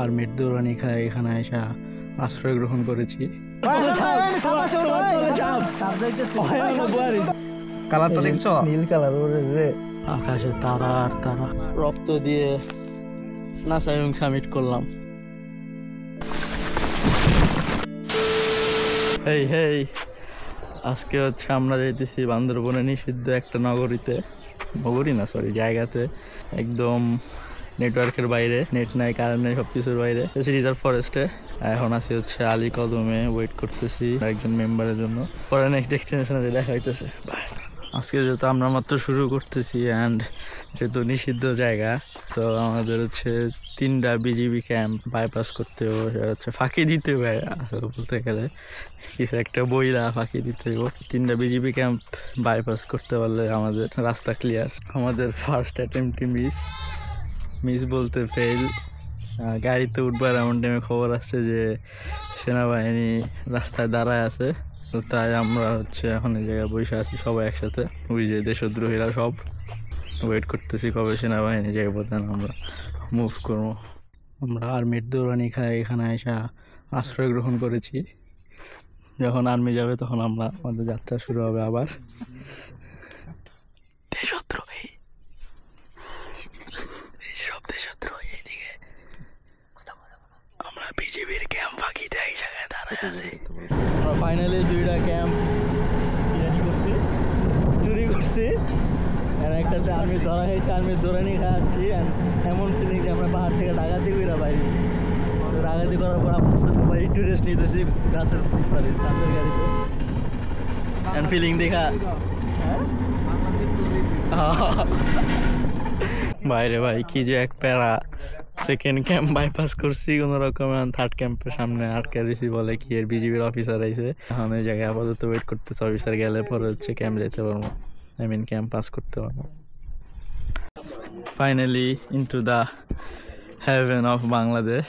আর্মির দৌড়ানি খায় এখানে এসে আশ্রয় গ্রহণ করেছি। কালারটা দেখছো? নীল কালার রে, আকাশে তারা আর তারা। রক্ত দিয়ে নাসা এবং সামিট করলাম। হেই হেই, আজকে হচ্ছে আমরা যাইতেছি বান্দরবনে নিষিদ্ধ একটা নগরীতে, নগরী না সরি জায়গাতে, একদম নেটওয়ার্কের বাইরে, নেট নাই কারেন্ট নেই, সবকিছুর বাইরে, রিজার্ভ ফরেস্টে। এখন আছি হচ্ছে আলী কদমে, ওয়েট করতেছি একজন মেম্বারের জন্য, পরে নেক্সট ডেস্টিনেশনে দেখা হইতেছে। আজকে যেহেতু আমরা মাত্র শুরু করতেছি অ্যান্ড যেহেতু নিষিদ্ধ জায়গা, তো আমাদের হচ্ছে 3টা বিজিবি ক্যাম্প বাইপাস করতে হবে, হচ্ছে ফাঁকি দিতে হবে বলতে গেলে, কিছু একটা বইলা ফাঁকি দিতে হবে। 3টা বিজিবি ক্যাম্প বাইপাস করতে পারলে আমাদের রাস্তা ক্লিয়ার। আমাদের ফার্স্ট অ্যাটেম্পটি মিস বলতে ফেল। গাড়িতে উঠবার এমন টাইমে খবর আসছে যে সেনাবাহিনী রাস্তায় দাঁড়ায় আছে, তো তাই আমরা হচ্ছে এখন এই জায়গায় বসে আছি সবাই একসাথে, ওই যে দেশদ্রোহীরা সব ওয়েট করতেছি কবে সেনাবাহিনী যাইব, দেন আমরা মুভ করবো। আমরা আর্মির দৌড়ানি খায় এখানে এসে আশ্রয় গ্রহণ করেছি। যখন আর্মি যাবে তখন আমরা আমাদের যাত্রা শুরু হবে আবার। দেশদ্রোহী, সব দেশদ্রোহী এদিকে, আমরা বিজেপির ক্যাম্প ফাঁকি দেয় এই জায়গায় দাঁড়ায় আছি। আমরা ফাইনালি 2টা ক্যাম্প চুরি করছি, একটাতে আর্মি ধরা হয়েছে, আর্মির দৌড়ানি খায় আসছি। এমন ফিলিং যে আমরা পাহাড় থেকে ডাকাতি করে বাইরে, ডাকাতি করার পর আমরা একটু রেস্ট নিতেছি গাছের সরি চাঁদের গাড়িতে, এন্ড ফিলিং দেখা বাইরে ভাই কি যে এক প্যারা। সেকেন্ড ক্যাম্প বাইপাস করছি কোনো রকমে, 3rd ক্যাম্পের সামনে আটকে দিছি, বলে কি এর বিজিবির অফিসার আইছে। এখন এই জায়গায় আপাতত ওয়েট করতেছে, অফিসার গেলে পরে হচ্ছে ক্যাম্প যেতে পারবো, ক্যাম্প পাস করতে পারবো। Finally into the haven of Bangladesh.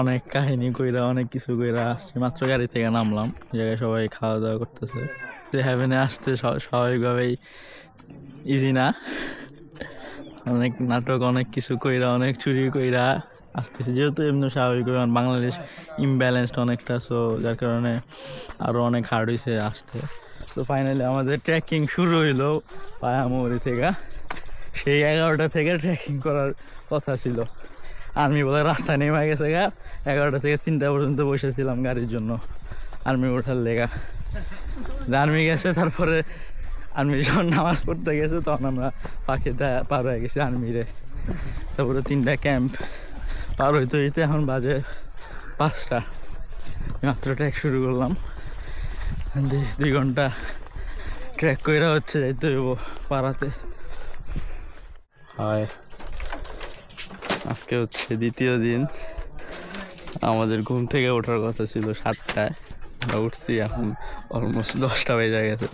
অনেক কাহিনী কইরা অনেক কিছু কইরা আসছি, মাত্র গাড়ি থেকে নামলাম, জায়গায় সবাই খাওয়া দাওয়া করতেছে। হেভেনে আসতে স্বাভাবিকভাবেই ইজি না, অনেক নাটক অনেক কিছু কইরা অনেক চুরি কইরা আসতেছি, যেহেতু এমনি স্বাভাবিক বাংলাদেশ ইমব্যালেন্সড অনেকটা, সো যার কারণে আরও অনেক হার্ড হয়েছে আসতে। তো ফাইনালি আমাদের ট্রেকিং শুরু হইলো পায়ামুড়ি থেকে। সেই 11টা থেকে ট্রেকিং করার কথা ছিল, আর্মি বলে রাস্তা নেমে গেছে গা। 11টা থেকে 3টা পর্যন্ত বসেছিলাম গাড়ির জন্য আর্মি ওঠার লেগা। আর্মি গেছে, তারপরে আর্মি যখন নামাজ পড়তে গেছে তখন আমরা পাখি পার হয়ে গেছি আর্মিরে। তারপরে 3টা ক্যাম্প পার হইতে হইতে এখন বাজে 5টা, মাত্র ট্রেক শুরু করলাম। 2 ঘন্টা ট্রেক কইরা হচ্ছে যাইতে হইব পাড়াতে। হয় আজকে হচ্ছে 2য় দিন, আমাদের ঘুম থেকে ওঠার কথা ছিল 7টায়, আমরা উঠছি এখন অলমোস্ট 10টা বেজে গেছে।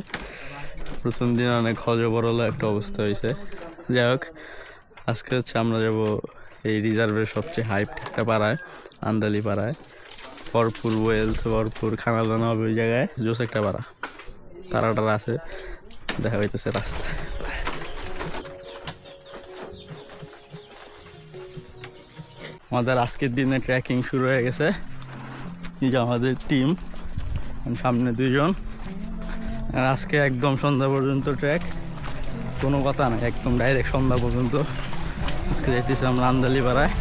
প্রথম দিন অনেক হজবরল একটা অবস্থা হয়েছে। যাই হোক, আজকে হচ্ছে আমরা যাব এই রিজার্ভের সবচেয়ে হাইপ একটা পাড়ায়, আন্দালি পাড়ায়। ভরপুর ওয়েলথ, ভরপুর খানা দানা হবে ওই জায়গায়, জোস একটা পাড়া, তারা আছে, দেখা হইতেছে রাস্তায়। আমাদের আজকের দিনে ট্রেকিং শুরু হয়ে গেছে, এই যে আমাদের টিম, সামনে 2 জন। আজকে একদম সন্ধ্যা পর্যন্ত ট্রেক, কোনো কথা নাই, একদম ডাইরেক্ট সন্ধ্যা পর্যন্ত। আজকে যাইতেছি আমরা আন্দালি পাড়ায়।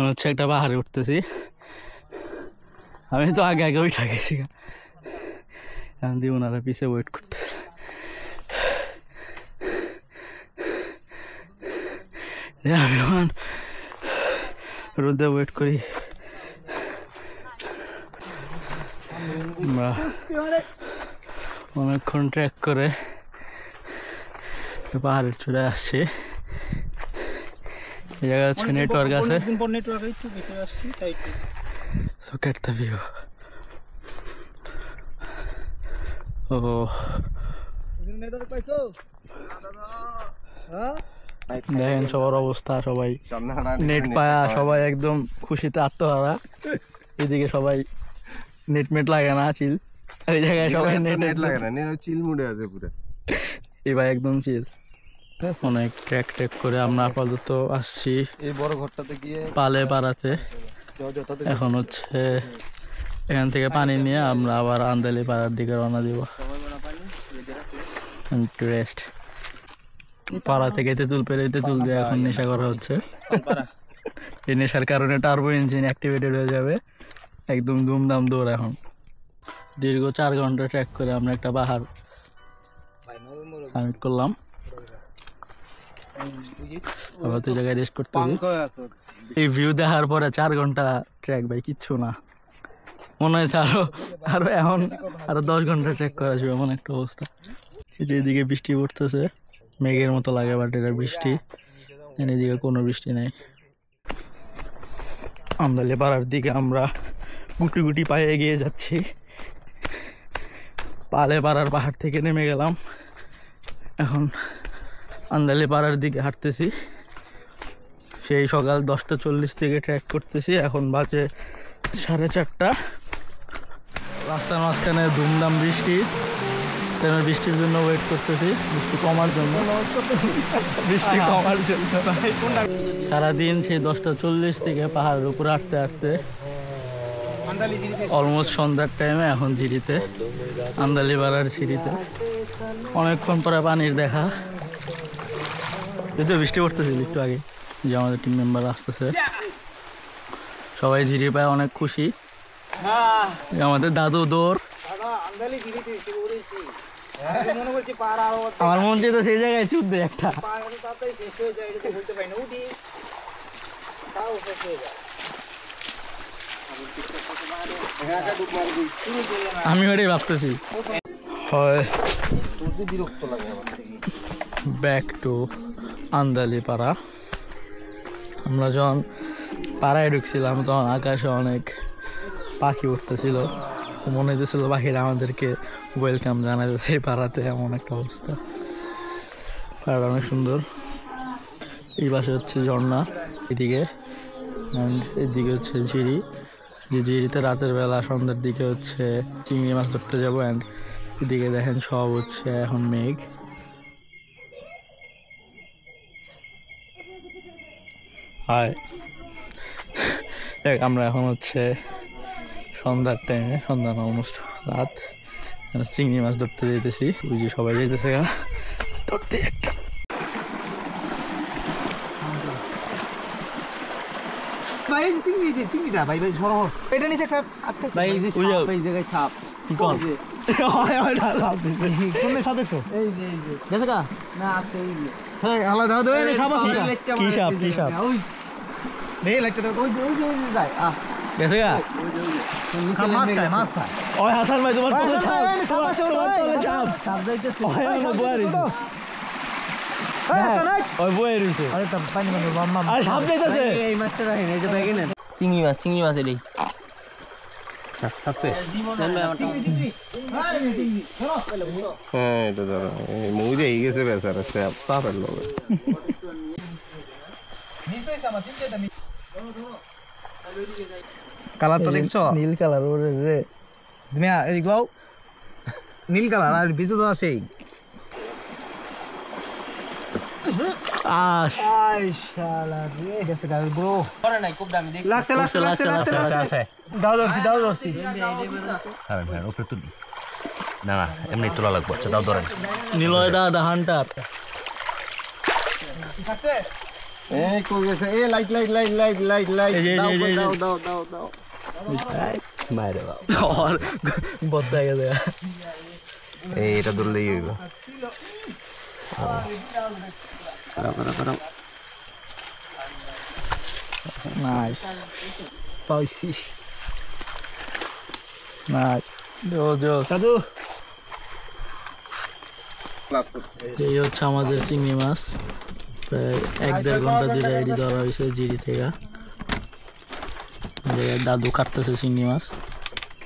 হচ্ছে একটা পাহাড়ে উঠতেছি, আমি তো আগে উঠা গেছি, এখন দিয়ে ওনারা পিছিয়ে ওয়েট করতেছে। আমি এখন রোদে ওয়েট করি। আমরা অনেকক্ষণ ট্রেক করে পাহাড়ের চূড়ায় আসছি। এই জায়গায় হচ্ছে নেটওয়ার্ক আছে, so get the view. ও নেটওয়ার্ক পাইছো? হ্যাঁ দেখেন সবার অবস্থা, সবাই নেট পায়া সবাই একদম খুশিতে আত্মহারা। এদিকে সবাই নেট মেট লাগে না, চিল। আর এই জায়গায় সবাই নেট লাগে না, চিল মুডে আছে পুরো। এই ভাই একদম চিল। অনেক ট্র্যাক করে আমরা আপাতত আসছি এই বড় ঘরটাতে গিয়ে পালে পাড়াতে। এখন হচ্ছে এখান থেকে পানি নিয়ে আমরা আবার আন্দালি পাড়ার দিকে রওনা দিব। রেস্ট পাড়া থেকে তেঁতুল পেরে তেঁতুল দিয়ে এখন নেশা করা হচ্ছে। এই নেশার কারণে টার্বো ইঞ্জিন অ্যাক্টিভেটেড হয়ে যাবে, একদম দুমদাম দৌড়। এখন দীর্ঘ 4 ঘন্টা ট্র্যাক করে আমরা একটা পাহাড় সামিট করলাম। আবার তো জায়গায় রেস্ট করতেছি। এই ভিউ দেখার পরে 4 ঘন্টা ট্র্যাক ভাই কিচ্ছু না, মনে হয়েছে আরো এখন আরো 10 ঘন্টা ট্র্যাক করা যাবে এমন একটা অবস্থা। এদিকে বৃষ্টি পড়তেছে, মেঘের মতো লাগে, বাট এটা বৃষ্টি। এদিকে কোনো বৃষ্টি নেই। আন্দালি পাড়ার দিকে আমরা গুটি গুটি পায়ে এগিয়ে যাচ্ছি। পালে পাড়ার পাহাড় থেকে নেমে গেলাম, এখন আন্দালি পাড়ার দিকে হাঁটতেছি। সেই সকাল 10:40 থেকে ট্র্যাক করতেছি, এখন বাজে 4:30। রাস্তার মাঝখানে ধুমধাম বৃষ্টি, বৃষ্টির জন্য ওয়েট করতেছি, বৃষ্টি কমার জন্য। সারাদিন সেই 10:40 থেকে পাহাড়ের উপরে হাঁটতে হাঁটতে অলমোস্ট সন্ধ্যার টাইমে এখন ঝিরিতে, আন্দালি পাড়ার ঝিরিতে অনেকক্ষণ পরে পানির দেখা। যদিও বৃষ্টি পড়তেছিল একটু আগে, যে আমাদের টিম মেম্বার আসতেছে, সবাই ঝিরি পায় অনেক খুশি। আমাদের দাদু দৌড়, আমার মন দিয়ে তো সেই জায়গায় চুপ একটা। আমি ওটাই ভাবতেছি। হয় ব্যাক টু আন্দালি পাড়া। আমরা যখন পাড়ায় ঢুকছিলাম তখন আকাশে অনেক পাখি উঠতেছিল, মনে হইতেছিল পাখিরা আমাদেরকে ওয়েলকাম জানাবে সেই পাড়াতে, এমন একটা অবস্থা। পাড়াটা অনেক সুন্দর। এই পাশে হচ্ছে ঝর্ণা, এদিকে এদিকে হচ্ছে ঝিরি, যে ঝিরিতে রাতের বেলা সন্ধ্যার দিকে হচ্ছে চিংড়ি মাছ ধরতে যাবো। অ্যান্ড এদিকে দেখেন সব হচ্ছে এখন মেঘ। হায় আমরা এখন হচ্ছে সন্ধ্যার টাইমে, সন্ধ্যা না অলমোস্ট রাত, চিংড়ি মাছ ধরতে যাইতেছি। ওই যে সবাই যাইতেছে ধরতে একটা। চিংড়িটা ভাই ভাই ঝড় এটা নিচে একটা ভাই এই জায়গায় সাপ কি কর হয় হয় সাপ কোন সাপ দেখছো? এই যে দেখো না না আছে এই যে হ্যাঁ আলাদা দাও এই সাপ আছে। কি সাপ কি সাপ? ওই নে লাইটটা দাও। ওই যে যায় দেখো গা মাছ খায়। ওই হাসান ভাই তোমার পাশে সাপ সাপ সাপ যাইতেছে। ওই আমার বুয়ারি ওই বয়ে রইছে। আরে তো পানি মানে মাম্মা আরে সাপ যাইতেছে। এই মাছটা রাখেন, এই যে ব্যাগে নেন। চিংড়ি মাছ এটাই সাকসেস। হ্যাঁ এটা ধরো মুজে এই গেছে বেচারা সাপ সাপের লগে। কালারটা দেখছো? নীল কালার ওরে রে তুমি এদিক দাও। নীল কালার আর ভিতরে তো আছেই। শালা রে গেছে গাল ব্রো করে নাই খুব দামি দেখ লাগছে দাও দর্শি আরে ভাই ওপরে তুলি না না এমনি তোলা লাগবে। আচ্ছা দাও ধরেন নিলয় দা হান্টার সাকসেস। এই কই গেছে? এই লাইট দাও মাইরে বাবা আর বদ্দা গেছে। এই এটা ধরলেই হইব। Nice. Spicy. Nice. দাদু এই হচ্ছে আমাদের চিংড়ি মাছ। প্রায় 1-1.5 ঘন্টা ধরে রেডি ধরা হয়েছে জিরি থেকে। দাদু কাটতেছে চিংড়ি মাছ।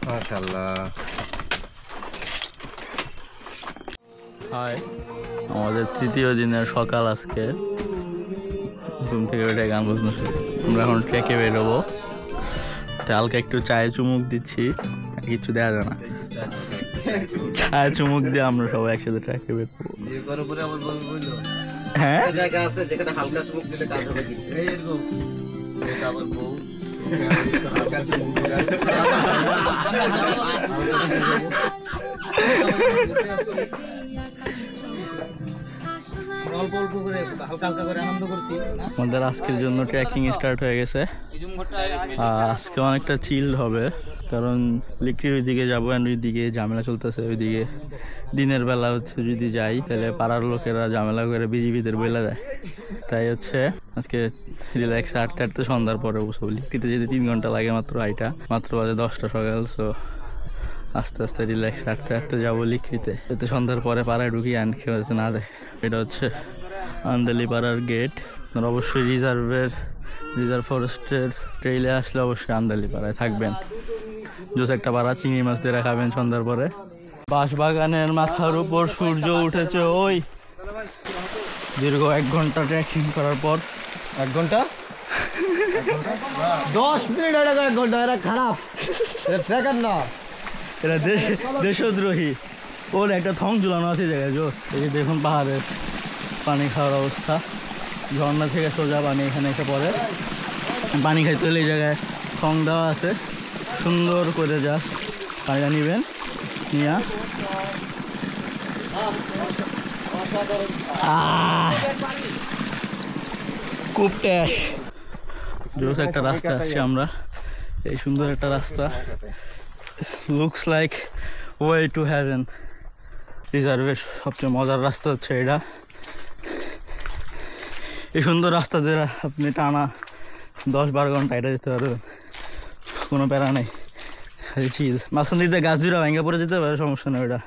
মাশাআল্লাহ। হাই আমাদের তৃতীয় দিনের সকাল আজকে। ঘুম থেকে উঠে গান বাজনা শুরু। আমরা এখন ট্রেকে বেরোবো, তো হালকা একটু চায়ে চুমুক দিচ্ছি, কিছু দেওয়া যায় না, চায়ে চুমুক দিয়ে আমরা সবাই একসাথে ট্রেকে বেরোবো। হ্যাঁ জায়গা আছে যেখানে হালকা চুমুক দিলে কাজ হবে কি এরকম আবার বউ হালকা চুমুক দিলে অল্প অল্প করে হালকা হালকা করে আনন্দ করছি। আমাদের আজকের জন্য ট্রেকিং স্টার্ট হয়ে গেছে। আজকে অনেকটা চিল হবে, কারণ লিকটির ওইদিকে যাবো, অ্যান্ড ওইদিকে ঝামেলা চলতেছে। ওইদিকে দিনের বেলা হচ্ছে যদি যাই তাহলে পাড়ার লোকেরা ঝামেলা করে বিজিবিদের বলে দেয়, তাই হচ্ছে আজকে রিল্যাক্স হাঁটতে হাঁটতে সন্ধ্যার পরে বসবো। লিকটিতে যদি 3 ঘন্টা লাগে মাত্র, আইটা মাত্র বাজে 10টা সকাল। সো আস্তে আস্তে রিল্যাক্স হাঁটতে হাঁটতে যাবো লিকটিতে, যাতে সন্ধ্যার পরে পাড়ায় ঢুকি অ্যান্ড কেউ যাতে না দেয়। এটা হচ্ছে আন্দালি পাড়ার গেট। আপনারা অবশ্যই রিজার্ভ ফরেস্টের ট্রেইলে আসলে অবশ্যই আন্দালি পাড়ায় থাকবেন। জোস একটা পাড়া, চিংড়ি মাছ দিয়ে খাবেন সন্ধ্যার পরে। বাঁশবাগানের মাথার উপর সূর্য উঠেছে ওই। দীর্ঘ 1 ঘন্টা ট্রেকিং করার পর, 1 ঘন্টা 10 মিনিট এটা 1 ঘন্টা, এটা খারাপ, এটা ট্রেকার না, এটা দেশদ্রোহী। ওর একটা থং ঝুলানো আছে জায়গায় জোর। এই যে দেখুন পাহাড়ের পানি খাওয়ার অবস্থা, ঝর্ণা থেকে সোজা পানি এখানে এসে পড়ে। পানি খাইতে হলে এই জায়গায় থং দেওয়া আছে, সুন্দর করে যা পানিটা নিবেন, নিয়া খুব ট্যাশ জোস একটা রাস্তা আছে। আমরা এই সুন্দর একটা রাস্তা, looks like way to heaven. রিজার্ভের সবচেয়ে মজার রাস্তা হচ্ছে এটা। এই সুন্দর রাস্তা দিয়ে আপনি টানা 10-12 ঘন্টা এটা যেতে পারবেন, কোনো প্যারা নেই, চিল। মাঝখান দিতে গাছ দুটা ভাঙ্গা পরে যেতে পারে, সমস্যা নেই। ওটা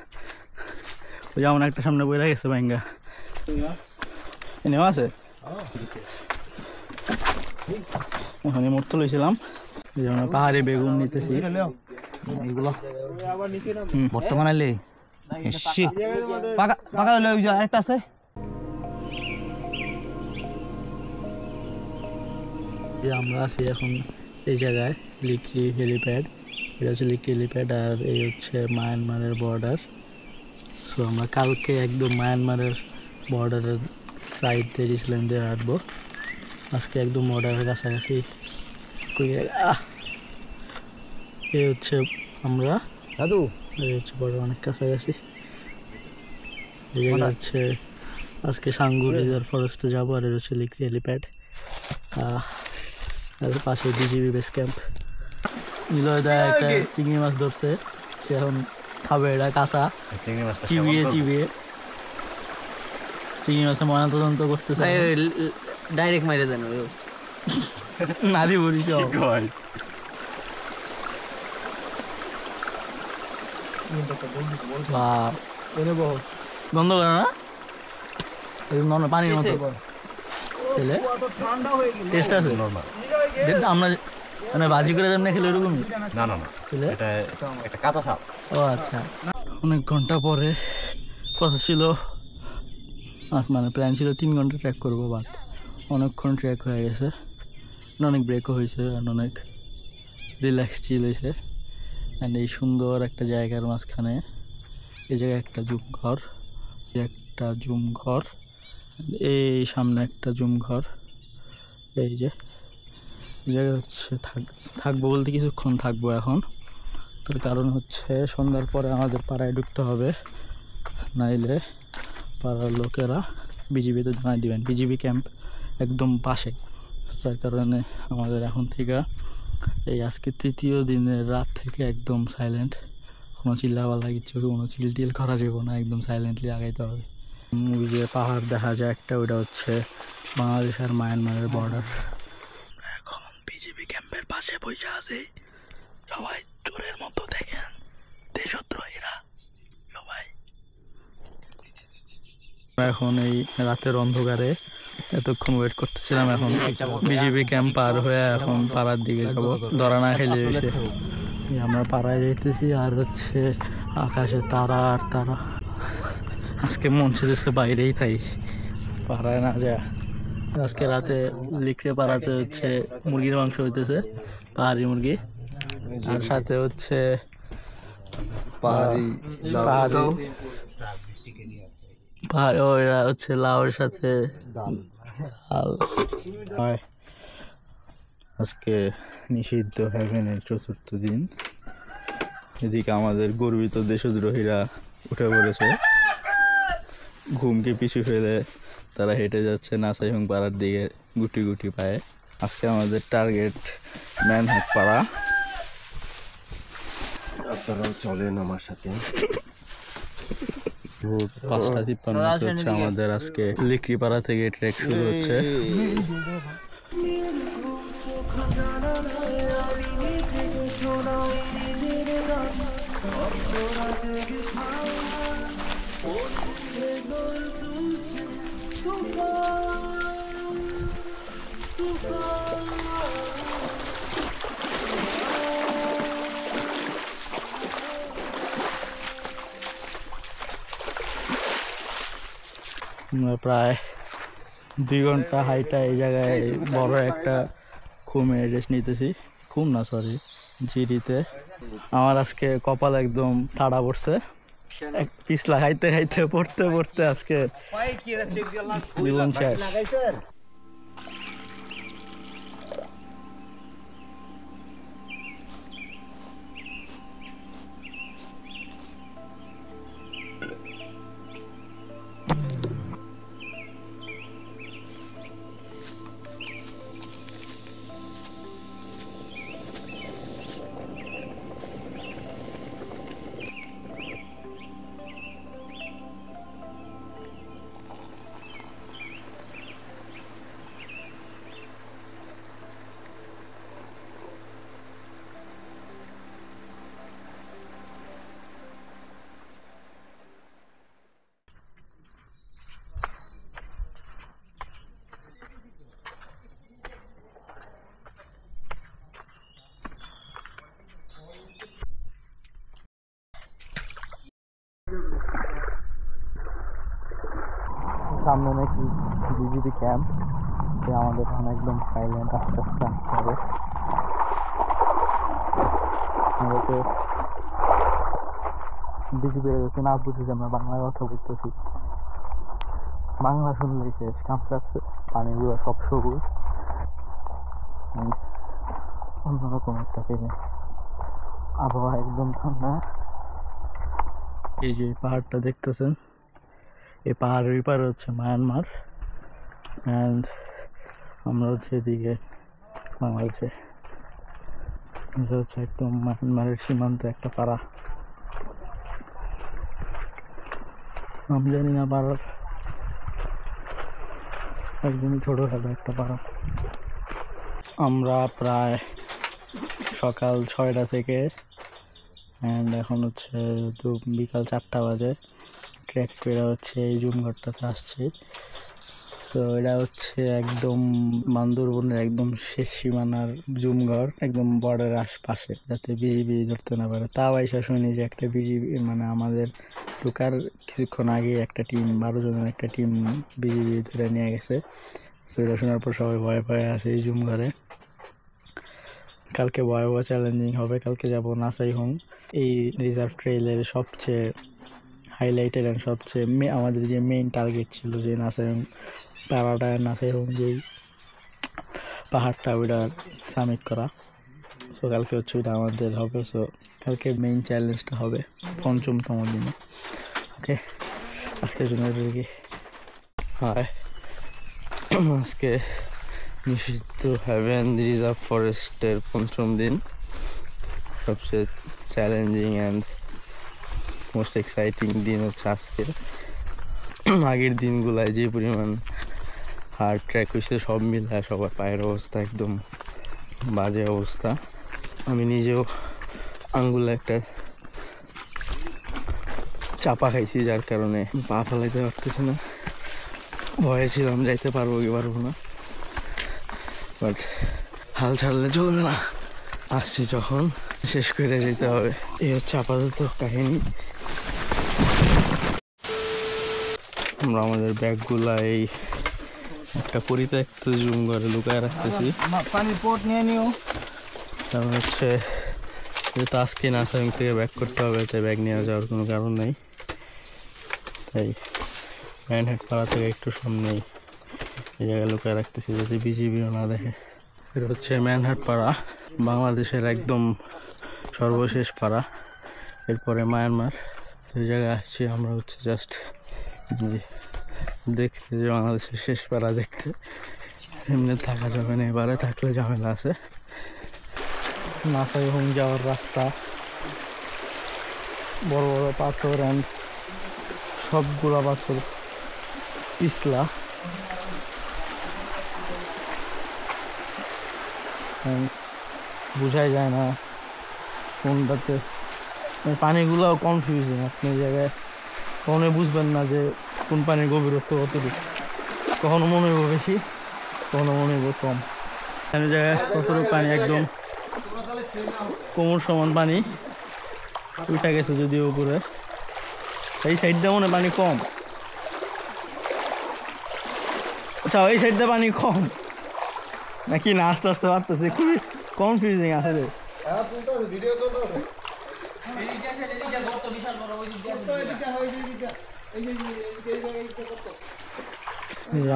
ওই যেমন একটা সামনে বইরা গেছে ভাঙ্গা, এনেও আছে। ওখানে মোটর লইছিলাম, যেমন পাহাড়ি বেগুন নিতেছি এগুলো বর্তমানে পাকা হলে আরেকটা আছে। যে আমরা আছি এখন এই জায়গায় লিকটি হেলিপ্যাড। এটা হচ্ছে লিকটি হেলিপ্যাড, আর এই হচ্ছে মায়ানমারের বর্ডার। সো আমরা কালকে একদম মায়ানমারের বর্ডারের সাইড দিয়ে গেছিলাম দিয়ে হাঁটবো, আজকে একদম বর্ডারের কাছাকাছি। এই হচ্ছে আমরা দাদু, এই হচ্ছে বর্ডার অনেক কাছাকাছি। এই জায়গা হচ্ছে আজকে সাঙ্গু রিজার্ভ ফরেস্টে যাবো, আর এটা হচ্ছে লিকটি হেলিপ্যাড। আর পাশে বিজিবি বেস ক্যাম্প। নিলয়দা একটা চিংড়ি মাছ ধরছে, সে এখন খাবে এটা কাঁচা, চিবিয়ে চিংড়ি মাছের ময়নাতদন্ত করতেছে। ডাইরেক্ট মাইরে দেন নাদি বলিস গন্ধ করে না, পানির মতো টেস্ট আছে। আমরা মানে ভাজি করে যেমন খেলে ওরকম না না না, এটা একটা কাঁচা সাপ। ও আচ্ছা। অনেক ঘন্টা পরে কথা ছিল, মানে প্ল্যান ছিল 3 ঘন্টা ট্র্যাক করবো, বাট অনেকক্ষণ ট্র্যাক হয়ে গেছে, অনেক ব্রেকও হয়েছে, অনেক রিল্যাক্স চিল হয়েছে। অ্যান্ড এই সুন্দর একটা জায়গার মাঝখানে এই জায়গায় একটা জুম ঘর, এই সামনে একটা জুম ঘর। এই যে জায়গা হচ্ছে থাকবো বলতে কিছুক্ষণ থাকবো এখন। তার কারণ হচ্ছে সন্ধ্যার পরে আমাদের পাড়ায় ঢুকতে হবে, নাইলে পাড়ার লোকেরা বিজিবিতে জানাই দিবেন। বিজিবি ক্যাম্প একদম পাশে, যার কারণে আমাদের এখন থেকে এই আজকে 3য় দিনের রাত থেকে একদম সাইলেন্ট, কোনো চিল্লাপাল্লা কিচ্ছু, কোনো চিল করা যাবে না, একদম সাইলেন্টলি আগাইতে হবে। যে পাহাড় দেখা যায় একটা, ওইটা হচ্ছে বাংলাদেশ আর মায়ানমারের বর্ডার। এখন বিজিবি ক্যাম্পের পাশে বসে আছে, সবাই চোরের মতো দেখেন, দেশদ্রোহীরা সবাই। এখন এই রাতের অন্ধকারে এতক্ষণ ওয়েট করতেছিলাম, এখন বিজিবি ক্যাম্প পার হয়ে এখন পাড়ার দিকে যাবো। ধরা না খেলে হয়েছে আমরা পাড়ায় যাইতেছি, আর হচ্ছে আকাশে তারা আর তারা। আজকে মন ছেড়েছে বাইরেই তাই পাড়ায় না যায়, আজকে রাতে লিকড়ে পাড়াতে হচ্ছে মুরগির মাংস হইতেছে, পাহাড়ি মুরগি, আর সাথে হচ্ছে পাহাড়ি পাহাড়ি পাহাড়ি ওরা হচ্ছে লাউয়ের সাথে ডাল। ডাল হয়। আজকে নিষিদ্ধ হেভেনের 4র্থ দিন। এদিকে আমাদের গর্বিত দেশদ্রোহীরা উঠে পড়েছে, ঘুমকে পিছু ফেলে তারা হেঁটে যাচ্ছে নাসাইহুং পাড়ার দিকে গুটি গুটি পায়ে। আজকে আমাদের টার্গেট ম্যানহাট পাড়া। আপনারাও চলেন আমার সাথে। 5:53 হচ্ছে আমাদের আজকে লিকড়ি পাড়া থেকে ট্রেক শুরু হচ্ছে। আমরা প্রায় 2 ঘন্টা হাইটা এই জায়গায় বড় একটা খুমে রেস্ট নিতেছি। খুম না, সরি, জিরিতে। আমার আজকে কপাল একদম ঠাড়া পড়ছে, এক পিছলা খাইতে খাইতে পড়তে পড়তে আজকে জীবন শেষ। সামনে নাকি বিজিবি ক্যাম্প, আমাদের এখন একদম সাইলেন্ট, আস্তে আস্তে আসতে হবে। বিজিবি বেড়ে না বুঝি যে আমরা বাংলা কথা বলতেছি, বাংলা শুনলেই শেষ কাঁপছে, পানিগুলো সব সবুজ, অন্যরকম একটা ফিলিং, আবহাওয়া একদম ঠান্ডা। এই যে পাহাড়টা দেখতেছেন, এই পাহাড়ের ওই পারে হচ্ছে মায়ানমার, অ্যান্ড আমরা হচ্ছে এদিকে বাংলাদেশে। এটা হচ্ছে একদম মায়ানমারের সীমান্তে একটা পাড়া। আমি জানি না পাড়ার, একদমই ছোটোখাটো একটা পাড়া। আমরা প্রায় সকাল 6টা থেকে অ্যান্ড এখন হচ্ছে বিকাল 4টা বাজে ট্রেক করে হচ্ছে এই জুমঘরটাতে আসছি। তো এটা হচ্ছে একদম বান্দরবনের একদম শেষ সীমানার জুমঘর, একদম বর্ডারের আশপাশে, যাতে বিজিবি ধরতে না পারে। তাও আইসা শুনি যে একটা বিজিবি, মানে আমাদের ঢোকার কিছুক্ষণ আগে একটা টিম, 12 জনের একটা টিম বিজিবি ধরে নিয়ে গেছে। তো এটা শোনার পর সবাই ভয়ে ভয়ে আছে এই জুমঘরে। কালকে ভয়াবহ চ্যালেঞ্জিং হবে। কালকে যাব নাসাইহুং, এই রিজার্ভ ট্রেইলের সবচেয়ে হাইলাইটেড অ্যান্ড সবচেয়ে আমাদের যে মেইন টার্গেট ছিল, যে নাসাইহুং পাড়াটা, নাসাইহুং যেই পাহাড়টা, ওইটা সামিট করা। সো কালকে হচ্ছে ওইটা আমাদের হবে। সো কালকে মেইন চ্যালেঞ্জটা হবে 5ম দিনে। ওকে, আজকের জন্য কি হয়, আজকে নিষিদ্ধ হেভেন রিজার্ভ ফরেস্টের 5ম দিন, সবচেয়ে চ্যালেঞ্জিং অ্যান্ড মোস্ট এক্সাইটিং দিন হচ্ছে আজকে। আগের দিনগুলায় যে পরিমাণ হার্ড ট্র্যাক হয়েছে, সব মিলায় সবার পায়ের অবস্থা একদম বাজে অবস্থা। আমি নিজেও আঙ্গুলে একটা চাপা খাইছি, যার কারণে পা ফেলাইতে পারতেছি না। ভয়ে ছিলাম যাইতে পারবো কি পারবো না, বাট হাল ছাড়লে চলবে না। আসছি যখন, শেষ করে যেতে হবে, এই হচ্ছে আপাতত কাহিনী। আমরা আমাদের ব্যাগগুলা এই একটা পরিত্যক্ত জুম করে লুকায় রাখতেছি। পানির পট নিয়ে নিও। কারণ হচ্ছে যেহেতু আজকে নার্সারিং থেকে ব্যাগ করতে হবে, তাই ব্যাগ নিয়ে যাওয়ার কোনো কারণ নেই। তাই ম্যানহাট পাড়া থেকে একটু সামনেই এই জায়গায় লুকায় রাখতেছি যাতে বিজিবিও না দেখে। এটা হচ্ছে ম্যানহাট পাড়া, বাংলাদেশের একদম সর্বশেষ পাড়া, এরপরে মায়ানমার। এই জায়গায় আসছি আমরা হচ্ছে জাস্ট দেখতে, যে বাংলাদেশের শেষ পাড়া দেখতে। এমনি থাকা যাবে না, এবারে থাকলে ঝামেলা আছে। নাসাই হোম যাওয়ার রাস্তা, বড় বড় পাথর অ্যান্ড সবগুলা পাথর পিছলা। বোঝাই যায় না কোনটাতে, পানিগুলোও কনফিউজিং। আপনি এই জায়গায় কখনো বুঝবেন না যে কোন পানির গভীরত্ব কতটুকু, কখনো মনে হইব বেশি, কখনো মনে হইব কম। এই জায়গায় কতটুকু পানি, একদম কোমর সমান পানি উঠে গেছে যদিও উপরে। এই সাইডটা মনে হয় পানি কম। আচ্ছা, এই সাইডটা পানি কম নাকি না আস্তে আস্তে বাড়তেছে? কি কনফিউজিং আছে রে।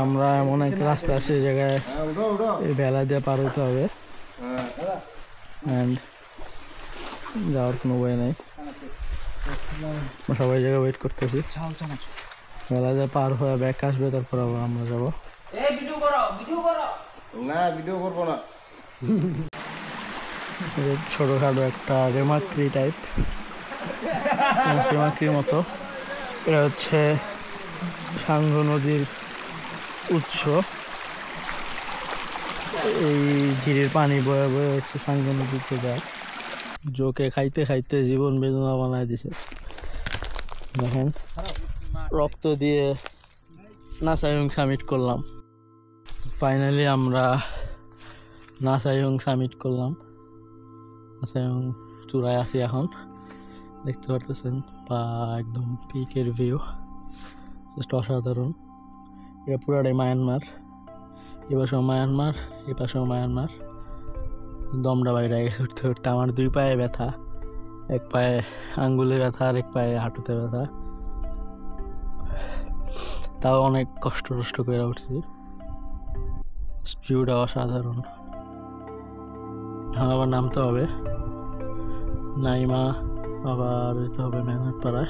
আমরা এমন এক রাস্তা আছে, এই জায়গায় এই বেলা দিয়ে পার হতে হবে, অ্যান্ড যাওয়ার কোনো উপায় নাই। সবাই জায়গায় ওয়েট করতেছি, বেলা দিয়ে পার হয়ে ব্যাক আসবে, তারপর আবার আমরা যাবো। না, ভিডিও করবো না। ছোটখাটো একটা রেমাক্রি টাইপ, রেমাক্রির মতো। এটা হচ্ছে সাঙ্গু নদীর উৎস। এই ঝিরির পানি বয়ে বয়ে হচ্ছে সাঙ্গু নদীতে যায়। জোকে খাইতে খাইতে জীবন বেদনা বানায় দিছে। দেখেন, রক্ত দিয়ে নাসাইং সামিট করলাম। ফাইনালি আমরা নাসাইং সামিট করলাম। নাসাইং চূড়ায় আছি এখন, দেখতে পারতেছেন, বা একদম পিকের ভিউ, জাস্ট অসাধারণ। এটা পুরাটাই মায়ানমার, এ পাশেও মায়ানমার, এ পাশেও মায়ানমার। দমটা বাইরে গেছে উঠতে উঠতে। আমার দুই পায়ে ব্যথা, এক পায়ে আঙ্গুলে ব্যথা আর এক পায়ে হাঁটুতে ব্যথা। তাও অনেক কষ্ট করে উঠছি। ভিউটা অসাধারণ। এখন আবার নামতে হবে, নাইমা আবার যেতে হবে ম্যানহাট পাড়ায়।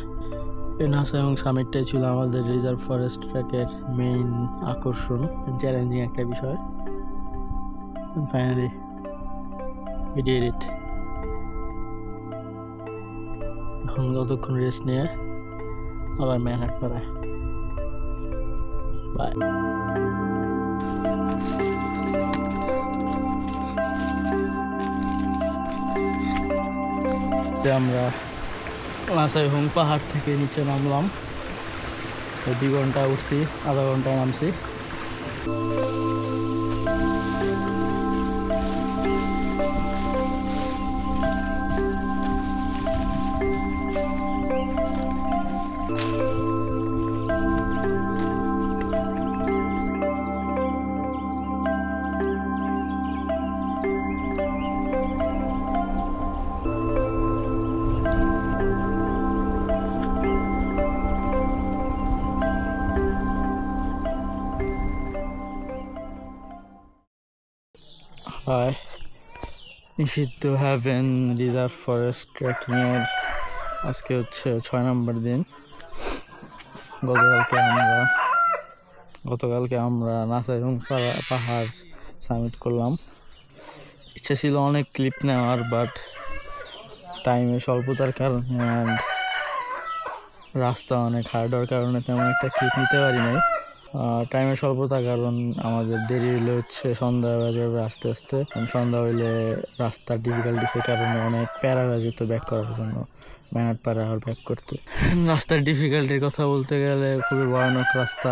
এই নাসাইং সামিটটাই ছিল আমাদের রিজার্ভ ফরেস্ট ট্র্যাকের মেইন আকর্ষণ, চ্যালেঞ্জিং একটা বিষয়। Finally we did it. এখন যতক্ষণ রেস্ট নিয়ে আবার ম্যানহাট পাড়ায়। বাই। আমরা নাসাইং পাহাড় থেকে নিচে নামলাম, 2 ঘন্টা উঠছি, আধা ঘন্টায় নামছি। হয় নিষিদ্ধ হ্যাভেন রিজার্ভ ফরেস্ট ট্রেকিংয়ের আজকে হচ্ছে 6 নম্বর দিন। গতকালকে আমরা নাসাইং পাহাড় সামিট করলাম। ইচ্ছা ছিল অনেক ক্লিপ নেওয়ার, বাট টাইমের স্বল্পতার কারণে অ্যান্ড রাস্তা অনেক হার্ডের কারণে তেমন একটা ক্লিপ নিতে পারি নাই। টাইমের স্বল্পতার কারণ আমাদের দেরি হইলে হচ্ছে সন্ধ্যা হয়ে যাবে আস্তে আস্তে। সন্ধ্যা হইলে রাস্তার ডিফিকাল্টিসের কারণে অনেক প্যারা হয়ে যেত ব্যাক করার জন্য, ম্যানহাট পাড়া আর ব্যাক করতে। রাস্তার ডিফিকাল্টির কথা বলতে গেলে খুবই ভয়ানক রাস্তা।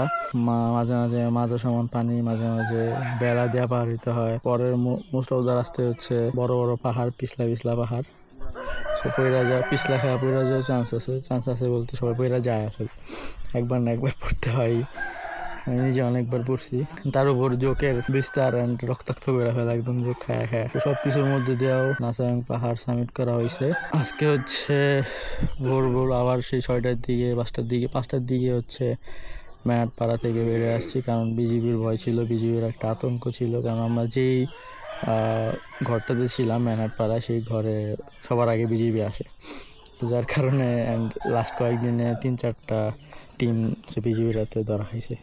মাঝে মাঝে মাঝে সমান পানি, মাঝে মাঝে বেড়া দেওয়া পার হইতে হয়। পরের মোস্ট অফ দ্য রাস্তায় হচ্ছে বড় বড় পাহাড়, পিছলা পাহাড়। সো পইরা যায়, পিছলা খাওয়া পইরা যাওয়ার চান্স আছে বলতে সবাই পইরা যায় আসলে, একবার না একবার পড়তে হয়। আমি নিজে অনেকবার পড়ছি। তার উপর জোকের বিস্তার অ্যান্ড রক্তাক্ত করে ফেলা, একদম জোক খায়া খায়া। সব কিছুর মধ্যে দিয়েও নাসাং পাহাড় সামিট করা হয়েছে। আজকে হচ্ছে ভোর ভোর আবার সেই 6টার দিকে 5টার দিকে হচ্ছে মেনাটপাড়া থেকে বেরিয়ে আসছি, কারণ বিজিবির ভয় ছিল, বিজিবির একটা আতঙ্ক ছিল। কারণ আমরা যেই ঘরটাতে ছিলাম মেনাটপাড়ায়, সেই ঘরে সবার আগে বিজিবি আসে। তো যার কারণে অ্যান্ড লাস্ট কয়েকদিনে 3-4টা টিম বিজিবির হাতে ধরা হয়েছে।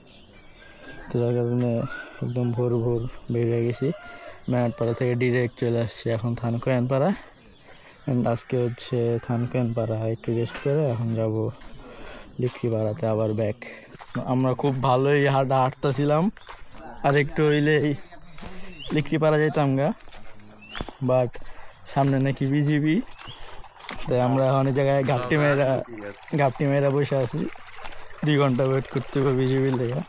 তো যার কারণে একদম ভোর ভোর বেরিয়ে গেছি। মেনাটপাড়া থেকে ডিরেক্ট চলে আসছি এখন থানকোয়ানপাড়া। অ্যান্ড আজকে হচ্ছে থানকোয়ানপাড়া একটু রেস্ট করে এখন যাব লিকড়িপাড়াতে আবার ব্যাক। আমরা খুব ভালোই হাঁটতেছিলাম, আর একটু হইলেই লিকড়িপাড়া যেতাম গা, বাট সামনে নাকি বিজিবি। তাই আমরা অনেক জায়গায় ঘাপটি মেয়েরা বসে আছি। 2 ঘন্টা ওয়েট করতে হবে বিজিবির লেগে,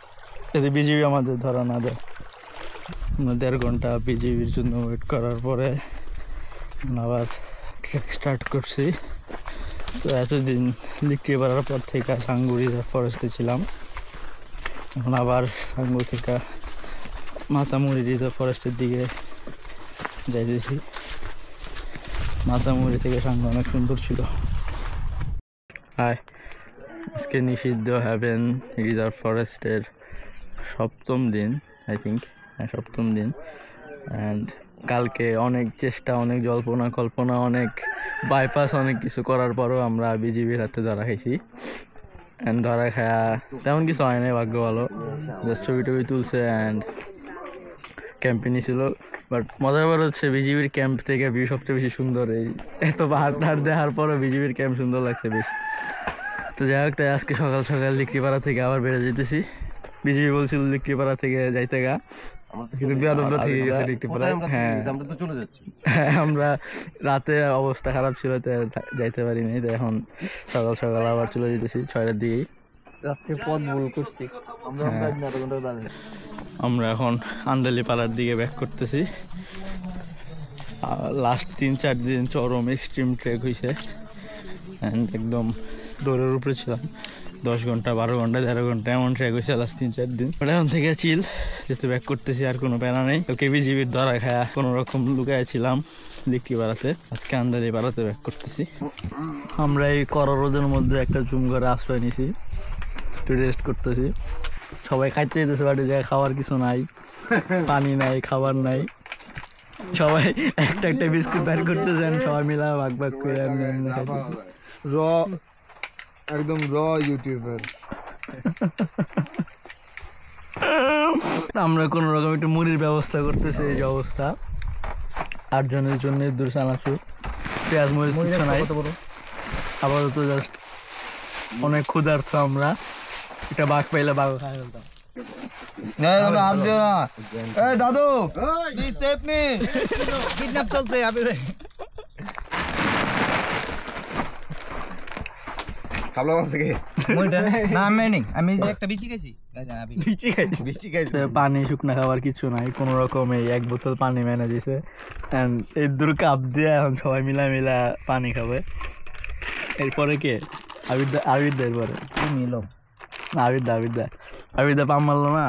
যদি বিজিবি আমাদের ধরা না দেয়। 1.5 ঘন্টা বিজিবির জন্য ওয়েট করার পরে আবার ট্রেক স্টার্ট করছি। তো এতদিন লিকড়িপাড়ার পর থেকে সাঙ্গু রিজার্ভ ফরেস্টে ছিলাম, এখন আবার সাঙ্গু থেকে মাতামুড়ি রিজার্ভ ফরেস্টের দিকে যাইতেছি। মাতামুড়ি থেকে সাঙ্গু অনেক সুন্দর ছিল। আজকে নিষিদ্ধ হ্যাভেন রিজার্ভ ফরেস্টের 7ম দিন, আই থিঙ্ক, হ্যাঁ 7ম দিন। অ্যান্ড কালকে অনেক চেষ্টা, অনেক জল্পনা কল্পনা, অনেক বাইপাস, অনেক কিছু করার পরও আমরা বিজিবির হাতে ধরা খাইছি। অ্যান্ড ধরা খায়া তেমন কিছু হয় নাই, ভাগ্য ভালো, জাস্ট ছবি টবি তুলছে অ্যান্ড ক্যাম্পে নিয়েছিল। বাট মজার ব্যাপার হচ্ছে বিজিবির ক্যাম্প থেকে ভিউ সবচেয়ে বেশি সুন্দর। এই এত পাহাড় টাহাড় দেখার পরও বিজিবির ক্যাম্প সুন্দর লাগছে বেশ। তো যাই হোক, তাই আজকে সকাল সকাল লিকড়িপাড়া থেকে আবার বেড়ে যেতেছি। বিজিবি বলছিল লিকড়িপাড়া থেকে যাইতে গা, কিন্তু হ্যাঁ আমরা রাতে অবস্থা খারাপ ছিল, তাই যাইতে পারিনি। তাই এখন সকাল সকাল আবার চলে যেতেছি 6টার দিকেই। রাত্রে পথ ভুল করছি। আমরা এখন আন্দালিপাড়ার দিকে ব্যাক করতেছি। লাস্ট 3-4 দিন চরম এক্সট্রিম ট্রেক হয়েছে, অ্যান্ড একদম দৌড়ের উপরে ছিলাম। 10 ঘন্টা 12 ঘন্টা 13 ঘন্টা এমন ট্রেক হয়েছে লাস্ট 3-4 দিন। বাট এখন থেকে চিল, যেহেতু ব্যাক করতেছি আর কোনো প্যারা নেই। কালকে বিজিবির ধরা খায়া কোনো রকম লুকায় ছিলাম লিকড়িপাড়াতে, আজকে আন্দালিপাড়াতে ব্যাক করতেছি। আমরা এই কড়া রোদের মধ্যে একটা জুম ঘরে আশ্রয় নিছি, একটু রেস্ট করতেছি। সবাই খাইতে যেতেছে, বাড়ি যায় খাওয়ার কিছু নাই, পানি নাই, খাবার নাই। সবাই একটা একটা বিস্কুট বের করতেছেন, সবাই মিলা ভাগ ভাগ করে র একদম র ইউটিউবার। আমরা কোন রকম একটু মুড়ির ব্যবস্থা করতেছি। এই যে অবস্থা, 8 জনের জন্য দূর চানাচুর, পেঁয়াজ মরিচ কিছু নাই আপাতত। জাস্ট অনেক ক্ষুধার্ত আমরা, একটা বাঘ পাইলে বাঘ খাই ফেলতাম। দাদু প্লিজ সেভ মি, কিডন্যাপ চলছে। পানি শুকনা খাবার কিছু নাই, কোন রকম এই 1 বোতল পানি মেনে দিছে। এই দূর কাপ দিয়ে এখন সবাই মিলা পানি খাবে। এরপরে কে? আবিদা এরপরে আবিদা পাম মারলো না।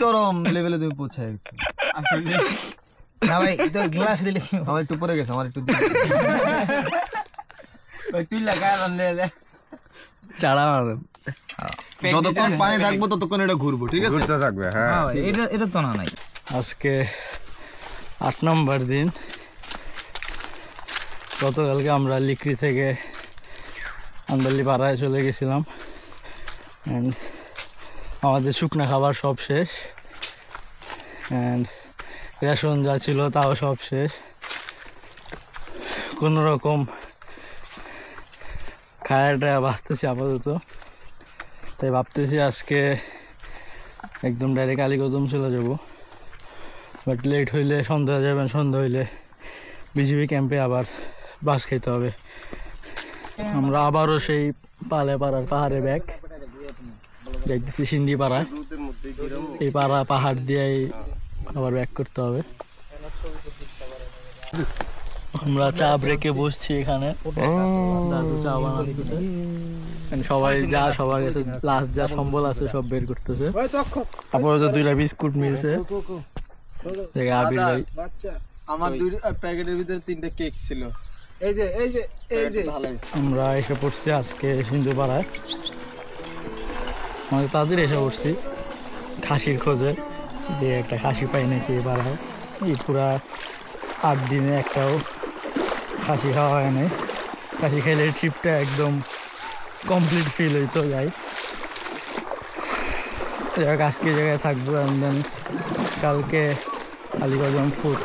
চরম লেভেলে তুমি পৌঁছায় গেছো। না ভাই, তো গ্লাস দিলে আমার একটু পরে গেছে, আমার একটু তুই লাগা চাড়া মারবে। যতক্ষণ পানি থাকবো ততক্ষণ এটা ঘুরবো, ঠিক আছে? ঘুরতে থাকবে, হ্যাঁ। এটা তো না নাই। আজকে 8 নম্বর দিন। গতকালকে আমরা লিকড়ি থেকে আন্দালিপাড়ায় চলে গেছিলাম, অ্যান্ড আমাদের শুকনা খাবার সব শেষ, অ্যান্ড রেশন যা ছিল তাও সব শেষ। কোনো রকম খায়াটা বাঁচতেছি আপাতত। তাই ভাবতেছি আজকে একদম ডাইরেক্ট আলীকদম চলে যাব, বাট লেট হইলে সন্ধ্যা যাবেন, সন্ধ্যা হইলে বিজিবি ক্যাম্পে আবার বাস খাইতে হবে। আমরা আবারও সেই পালেপাড়ার পাহাড়ে ব্যাক যাইতেছি সিন্দিপাড়ায়। এই পাহাড় দিয়েই আবার ব্যাক করতে হবে। আমরা চা ব্রেকে বসছি এখানে, দাদু চা বানাতেছে। সবাই যা সবার কাছে লাস্ট যা সম্বল আছে সব বের করতেছে। আপাতত 2টা বিস্কুট মিলছে। আবির ভাই আমার 2 প্যাকেটের ভিতরে 3টা কেক ছিল। এই যে এই যে এই যে আমরা এসে পড়ছি আজকে সিন্ধুপাড়ায়, আমাদের তাদের এসে পড়ছি খাসির খোঁজে, যে একটা খাসি পাই নাকি পাড়ায়। এই পুরা 8 দিনে একটাও খাসি খাওয়া হয় নাই। খাসি খাইলে ট্রিপটা একদম কমপ্লিট ফিল হইতো। যাই আজকে জায়গায় থাকবো, অ্যান্ড দেন কালকে Aliganj food.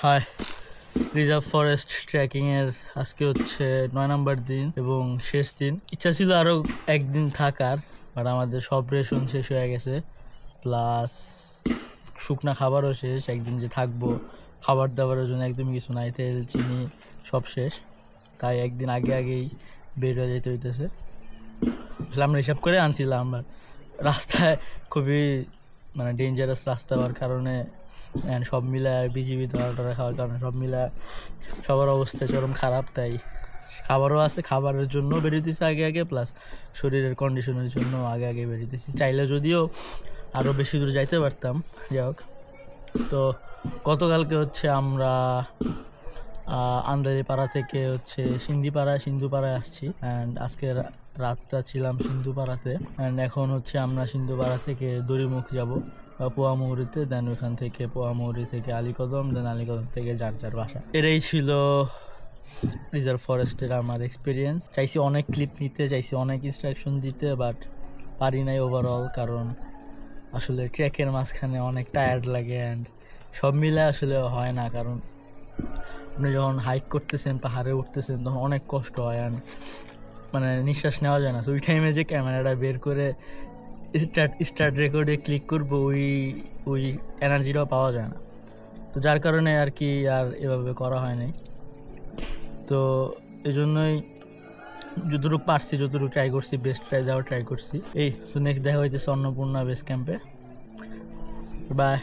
Hi, reserve forest ট্রেকিংয়ের আজকে হচ্ছে 9 নম্বর দিন এবং শেষ দিন। ইচ্ছা ছিল আরও একদিন থাকার, বাট আমাদের সব রেশন শেষ হয়ে গেছে, প্লাস শুকনা খাবারও শেষ। একদিন যে থাকবো খাবার দাবারের জন্য একদমই কিছু নাই, তেল চিনি সব শেষ। তাই একদিন আগেই বের হয়ে যেতে হইতেছে। আসলে আমরা হিসাব করে আনছিলাম, বাট রাস্তায় খুবই মানে ডেঞ্জারাস রাস্তা হওয়ার কারণে অ্যান্ড সব মিলে বিজিবি ধরা খাওয়ার কারণে সব মিলে সবার অবস্থা চরম খারাপ। তাই খাবারও আছে, খাবারের জন্য বেরোতেছি আগে প্লাস শরীরের কন্ডিশনের জন্য আগে বেরোতেছি। চাইলে যদিও আরও বেশি দূর যাইতে পারতাম, যাই হোক। তো গতকালকে হচ্ছে আমরা আন্দারিপাড়া থেকে হচ্ছে সিন্ধুপাড়ায় আসছি, অ্যান্ড আজকে রাতটা ছিলাম সিন্ধুপাড়াতে। অ্যান্ড এখন হচ্ছে আমরা সিন্ধুপাড়া থেকে দড়িমুখ যাব পোয়ামৌরিতে, দেন ওইখান থেকে পোয়ামৌরি থেকে আলীকদম, দেন আলীকদম থেকে যার বাসা। এরাই ছিল রিজার্ভ ফরেস্টের আমার এক্সপিরিয়েন্স। চাইছি অনেক ক্লিপ নিতে, চাইছি অনেক ইনস্ট্রাকশন দিতে, বাট পারি নাই ওভারঅল, কারণ আসলে ট্রেকের মাঝখানে অনেক টায়ার্ড লাগে অ্যান্ড সব মিলে আসলে হয় না। কারণ আপনি যখন হাইক করতেছেন, পাহাড়ে উঠতেছেন, তখন অনেক কষ্ট হয় অ্যান্ড মানে নিঃশ্বাস নেওয়া যায় না। তো ওই টাইমে যে ক্যামেরাটা বের করে স্টার্ট রেকর্ডে ক্লিক করবো, ওই এনার্জিটাও পাওয়া যায় না। তো যার কারণে আর কি আর এভাবে করা হয়নি। তো এই জন্যই যতটুকু পারছি, যতটুকু ট্রাই করছি, বেস্ট ট্রাই করছি। এই তো নেক্সট দেখা হইতেছে অন্নপূর্ণা বেস ক্যাম্পে। বাই।